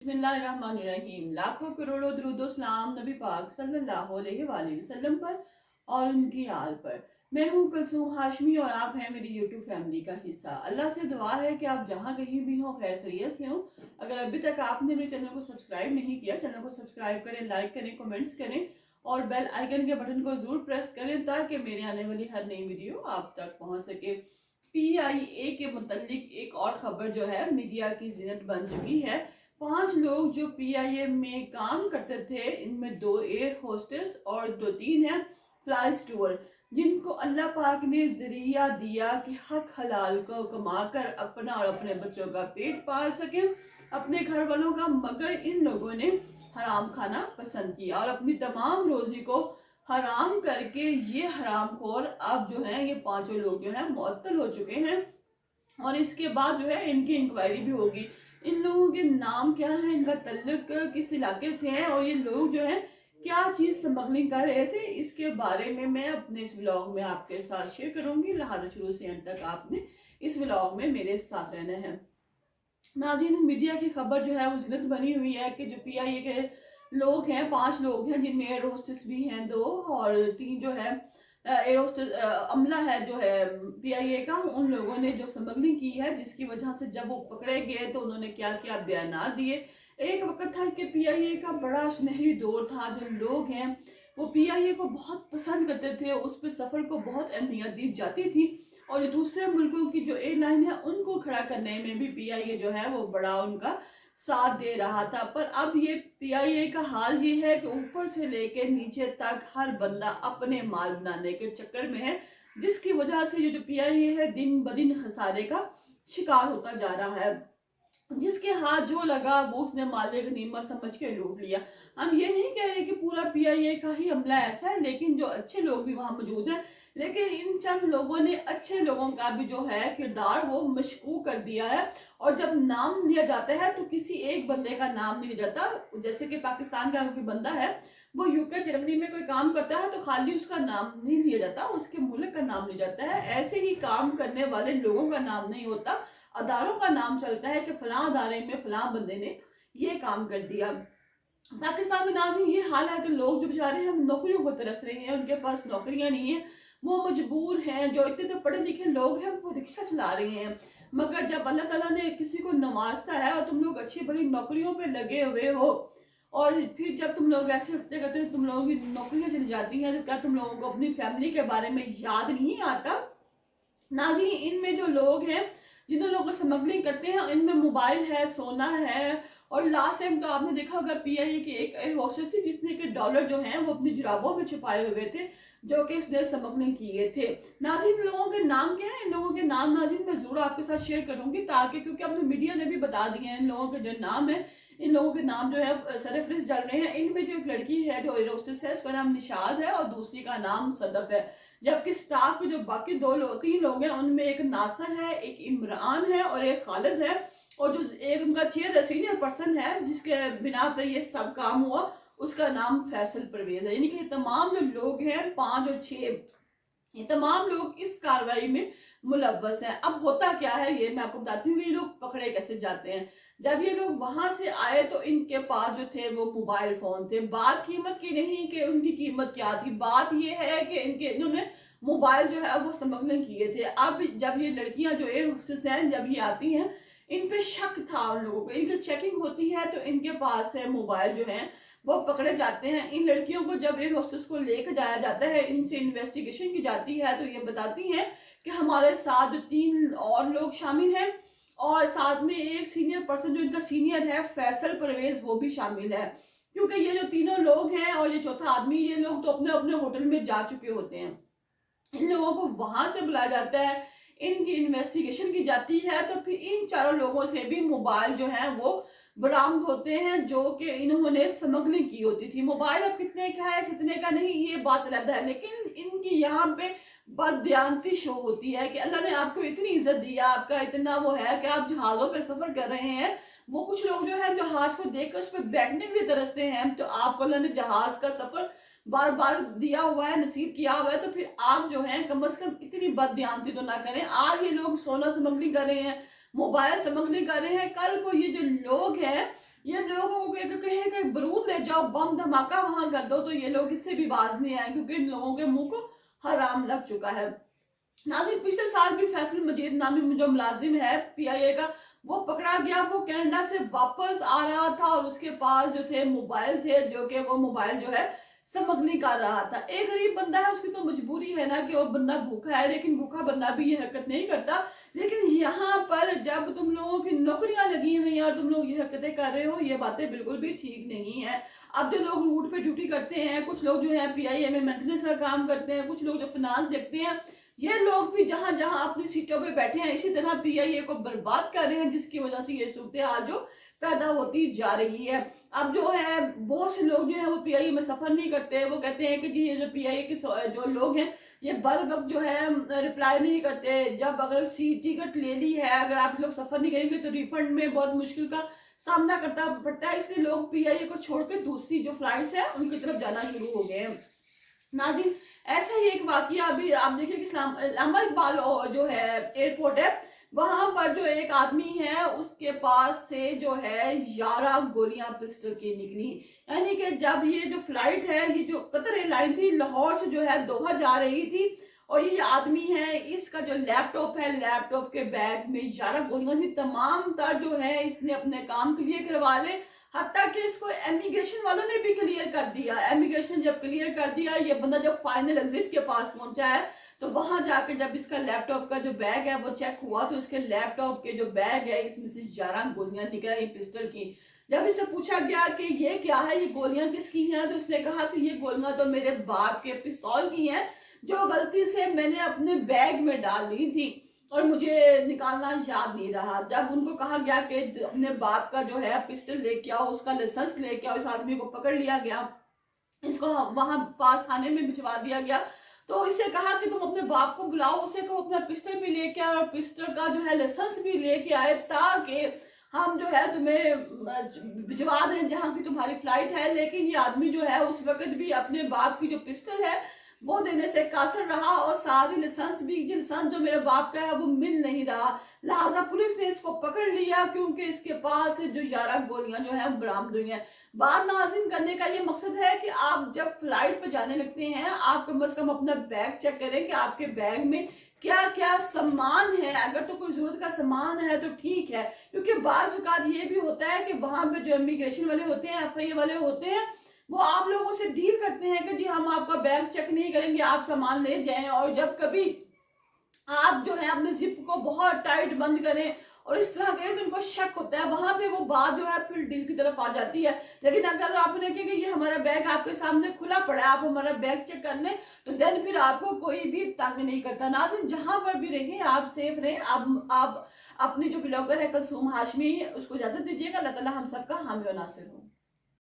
बिस्मिल्लाहिर्रहमानिर्रहीम। लाखों करोड़ों दुरूदो सलाम नबी पाक सल्लल्लाहु अलैहि वसल्लम पर और उनकी आल पर। मैं हूँ कुलसूम हाशमी और आप हैं मेरी यूट्यूब फैमिली का हिस्सा। अल्लाह से दुआ है कि आप जहाँ कहीं भी हो खैर खैरियत से हो। अगर अभी तक आपने मेरे चैनल को सब्सक्राइब नहीं किया, चैनल को सब्सक्राइब करें, लाइक करें, कमेंट्स करें और बेल आइकन के बटन को जरूर प्रेस करें ताकि मेरे आने वाली हर नई वीडियो आप तक पहुँच सके। PIA के मुतालिक एक और खबर जो है मीडिया की जीनत बन चुकी है। 5 लोग जो PIA में काम करते थे, इनमें 2 एयर होस्टेस और 2-3 है फ्लाई स्टूअर्ड, जिनको अल्लाह पाक ने जरिया दिया कि हक हलाल को कमाकर अपना और अपने बच्चों का पेट पाल सके, अपने घर वालों का। मगर इन लोगों ने हराम खाना पसंद किया और अपनी तमाम रोजी को हराम करके ये हरामखोर अब जो है ये 5 लोग जो है मुअत्तल हो चुके हैं। और इसके बाद जो है इनकी इंक्वायरी भी होगी। इन लोगों के नाम क्या है, इनका तल्लुक किस इलाके से है और ये लोग जो है क्या चीज स्मगलिंग कर रहे थे, इसके बारे में मैं अपने इस व्लॉग में आपके साथ शेयर करूंगी। लिहाजा शुरू से अंत तक आपने इस व्लॉग में मेरे साथ रहना है। नाज़रीन, मीडिया की खबर जो है वो जिल्लत बनी हुई है कि जो PIA के लोग हैं, 5 लोग हैं, जिनमें एयर होस्टेस भी हैं 2 और 3 जो है एयर होस्टेस अमला है जो है PIA का। उन लोगों ने जो स्मगलिंग की है, जिसकी वजह से जब वो पकड़े गए तो उन्होंने क्या क्या बयान दिए। एक वक्त था कि PIA का बड़ा सुनहरी दौर था। जो लोग हैं वो PIA को बहुत पसंद करते थे, उस पर सफ़र को बहुत अहमियत दी जाती थी और जो दूसरे मुल्कों की जो एयरलाइन है उनको खड़ा करने में भी PIA जो है वो बड़ा उनका साथ दे रहा था। पर अब ये PIA का हाल ये है कि ऊपर से लेके नीचे तक हर बंदा अपने माल बनाने के चक्कर में है, जिसकी वजह से ये जो PIA है दिन ब दिन खसारे का शिकार होता जा रहा है। जिसके हाथ जो लगा वो उसने मालिक गनीमत समझ के लूट लिया। हम ये नहीं कह रहे कि पूरा PIA का ही हमला ऐसा है, लेकिन जो अच्छे लोग भी वहां मौजूद हैं। लेकिन इन चंद लोगों ने अच्छे लोगों का भी जो है किरदार वो मशकूक कर दिया है। और जब नाम लिया जाता है तो किसी एक बंदे का नाम नहीं लिया जाता। जैसे कि पाकिस्तान का कोई बंदा है, वो UK जर्मनी में कोई काम करता है तो खाली उसका नाम नहीं लिया जाता, उसके मुल्क का नाम लिया जाता है। ऐसे ही काम करने वाले लोगों का नाम नहीं होता, अदारों का नाम चलता है कि फलां अदारे में फलां बंदे ने ये काम कर दिया। पाकिस्तान में नाज़रीन ये हाल है कि लोग जो बेचारे हैं नौकरियों को तरस रहे हैं, उनके पास नौकरियां नहीं है, वो मजबूर हैं। जो इतने तो पढ़े लिखे लोग हैं वो रिक्शा चला रहे हैं। मगर जब अल्लाह ताला ने किसी को नवाजता है और तुम लोग अच्छी बड़ी नौकरियों पे लगे हुए हो और फिर जब तुम लोग ऐसे हफ्ते करते हो तुम लोगों की नौकरियां चली जाती हैं, तो क्या तुम लोगों को अपनी फैमिली के बारे में याद नहीं आता? नाज़रीन, इनमें जो लोग हैं जिन लोगों को स्मगलिंग करते हैं, इनमें मोबाइल है, सोना है। और लास्ट टाइम तो आपने देखा होगा PIA की एक एयर होस्टेस थी जिसने के डॉलर जो हैं वो अपनी जुराबों में छुपाए हुए थे, जो कि उसने स्मगलिंग किए थे। नाज़रीन, इन लोगों के नाम क्या है? इन लोगों के नाम नाज़रीन मैं जरूर आपके साथ शेयर करूंगी, ताकि क्योंकि अपने मीडिया ने भी बता दिए हैं इन लोगों के जो नाम है। इन लोगों के नाम जो है सरफरिस्त चल रहे हैं। इनमें जो एक लड़की है जो एयर होस्टेस है, उसका नाम निशाद है और दूसरी का नाम सदफ है। जबकि स्टाफ के जो बाकी 3 लोग हैं उनमें एक नासर है, एक इमरान है और एक खालिद है। और जो एक उनका चेयर सीनियर पर्सन है जिसके बिना पे ये सब काम हुआ, उसका नाम फैसल परवेज है। यानी कि तमाम जो लोग हैं 5 और 6, ये तमाम लोग इस कार्रवाई में मुलव्वस हैं। अब होता क्या है ये मैं आपको बताती हूँ, ये लोग पकड़े कैसे जाते हैं। जब ये लोग वहां से आए तो इनके पास जो थे वो मोबाइल फोन थे। बात कीमत की नहीं कि उनकी कीमत क्या थी, बात ये है कि इन्होंने मोबाइल जो है वो स्मगलिंग किए थे। अब जब ये लड़कियां जो एयर होस्टेस हैं जब ये आती हैं, इन पे शक था उन लोगों को, इनकी चेकिंग होती है तो इनके पास है मोबाइल जो है वो पकड़े जाते हैं। इन लड़कियों को जब एयर होस्टेस को लेकर जाया जाता है, इनसे इन्वेस्टिगेशन की जाती है तो ये बताती हैं कि हमारे साथ 3 और लोग शामिल हैं और साथ में एक सीनियर पर्सन जो इनका सीनियर है फैसल परवेज वो भी शामिल है। क्योंकि ये जो तीनों लोग हैं और ये चौथा आदमी, ये लोग तो अपने अपने होटल में जा चुके होते हैं। इन लोगों को वहां से बुलाया जाता है, इनकी इन्वेस्टिगेशन की जाती है तो फिर इन चारों लोगों से भी मोबाइल जो है वो बरामद होते हैं जो कि इन्होंने स्मगलिंग की होती थी। मोबाइल अब कितने का है कितने का नहीं ये बात अलग है, लेकिन इनकी यहाँ पे बददियानती शो होती है कि अल्लाह ने आपको इतनी इज्जत दिया, आपका इतना वो है कि आप जहाजों पे सफर कर रहे हैं। वो कुछ लोग जो है जहाज को देखकर उस पर बैठने के लिए तरसते हैं, तो आपको अल्लाह ने जहाज का सफर बार बार दिया हुआ है, नसीब किया हुआ है, तो फिर आप जो है कम से कम इतनी बददियानती तो ना करें। आज ये लोग सोना स्मगलिंग कर रहे हैं, मोबाइल स्मगलिंग कर रहे हैं, कल को ये जो लोग हैं ये लोगों को कहे कि बारूद ले जाओ, बम धमाका वहां कर दो, तो ये लोग इससे भी बाज नहीं आए, क्योंकि इन लोगों के मुंह को हराम लग चुका है। नाज़रीन, पिछले साल भी फैसल मजीद नामी जो मुलाजिम है पीआईए का, वो पकड़ा गया। वो कनाडा से वापस आ रहा था और उसके पास जो थे मोबाइल थे, जो कि वो मोबाइल जो है स्मगलिंग कर रहा था। एक गरीब बंदा है, उसकी तो मजबूरी है ना कि वो बंदा भूखा है, लेकिन भूखा बंदा भी ये हरकत नहीं करता। लेकिन यहाँ पर जब तुम लोगों की नौकरियां लगी हुई हैं और तुम लोग ये हरकतें कर रहे हो, ये बातें बिल्कुल भी ठीक नहीं है। अब जो लोग रूट पे ड्यूटी करते हैं, कुछ लोग जो है पीआईए में मेंटेनेंस का काम करते हैं, कुछ लोग जो फाइनेंस देखते हैं, ये लोग भी जहां जहां अपनी सीटों पे बैठे हैं, इसी तरह पीआईए को बर्बाद कर रहे हैं, जिसकी वजह से ये सूरत हाल जो पैदा होती जा रही है। अब जो है बहुत से लोग जो है वो पीआईए में सफर नहीं करते। वो कहते हैं कि जी ये जो पीआईए के जो लोग हैं, ये बर वक्त जो है रिप्लाई नहीं करते। जब अगर सीट टिकट ले ली है, अगर आप लोग सफर नहीं करेंगे तो रिफंड में बहुत मुश्किल का सामना करता पड़ता है। इसलिए लोग पीआईए को छोड़कर दूसरी जो फ्लाइट्स है उनकी तरफ जाना शुरू हो गए हैं। नाज़रीन, ऐसा ही एक वाकया अभी आप देखिए कि इस्लामाबाद जो है एयरपोर्ट है, वहां पर जो एक आदमी है उसके पास से जो है 11 गोलियां पिस्टल की निकली। यानी कि जब ये जो फ्लाइट है, ये जो कतर एयरलाइन थी, लाहौर से जो है दोहा जा रही थी, और ये आदमी है, इसका जो लैपटॉप है, लैपटॉप के बैग में 11 गोलियां थी। तमाम तर जो है इसने अपने काम के लिए करवा ले, हत्ता कि इसको इमिग्रेशन वालों ने भी क्लियर कर दिया। इमिग्रेशन जब क्लियर कर दिया, ये बंदा जब फाइनल एग्जिट के पास पहुंचा है, तो वहां जाके जब इसका लैपटॉप का जो बैग है वो चेक हुआ, तो इसके लैपटॉप के जो बैग है इसमें से 11 गोलियां निकल आई पिस्टल की। जब इससे पूछा गया कि ये क्या है, ये गोलियां किसकी हैं, तो उसने कहा कि ये गोलियां तो मेरे बाप के पिस्तौल की हैं, जो गलती से मैंने अपने बैग में डाल ली थी और मुझे निकालना याद नहीं रहा। जब उनको कहा गया कि अपने बाप का जो है पिस्टल लेके आओ, उसका लाइसेंस लेके आओ, इस आदमी को पकड़ लिया गया, इसको वहां पास थाने में भिजवा दिया गया। तो इसे कहा कि तुम अपने बाप को बुलाओ, उसे तो अपना पिस्टल भी लेके आए और पिस्टल का जो है लाइसेंस भी लेके आए, ताकि हम जो है तुम्हें भिजवा दें जहां की तुम्हारी फ्लाइट है। लेकिन ये आदमी जो है उस वक्त भी अपने बाप की जो पिस्टल है वो देने से कासर रहा, और साथ ही लाइसेंस भी, लाइसेंस जो मेरे बाप का है वो मिल नहीं रहा। लिहाजा पुलिस ने इसको पकड़ लिया, क्योंकि इसके पास जो 11 गोलियां जो है बरामद हुई हैं। बात नाज़रीन करने का ये मकसद है कि आप जब फ्लाइट पर जाने लगते हैं, आप कम से कम अपना बैग चेक करें कि आपके बैग में क्या क्या सामान है। अगर तो कोई जरूरत का सामान है तो ठीक है, क्योंकि बाज़ औक़ात ये भी होता है कि वहां पे जो इमिग्रेशन वाले होते हैं, एफआईए वाले होते हैं, वो आप लोगों से डील करते हैं कि जी हम आपका बैग चेक नहीं करेंगे, आप सामान ले जाएं। और जब कभी आप जो है अपने जिप को बहुत टाइट बंद करें और इस तरह करें, तो उनको शक होता है, वहां पे वो बात जो है फिर डील की तरफ आ जाती है। लेकिन अगर आपने कहा कि ये हमारा बैग आपके सामने खुला पड़ा है, आप हमारा बैग चेक कर लें, तो देन फिर आपको कोई भी तंग नहीं करता। नाज़रीन, जहां पर भी रहें आप सेफ रहें। आप अपनी जो ब्लॉगर है कुलसूम हाशमी, उसको इजाजत दीजिएगा। अल्लाह ताला हम सबका हामी और नासिर हो।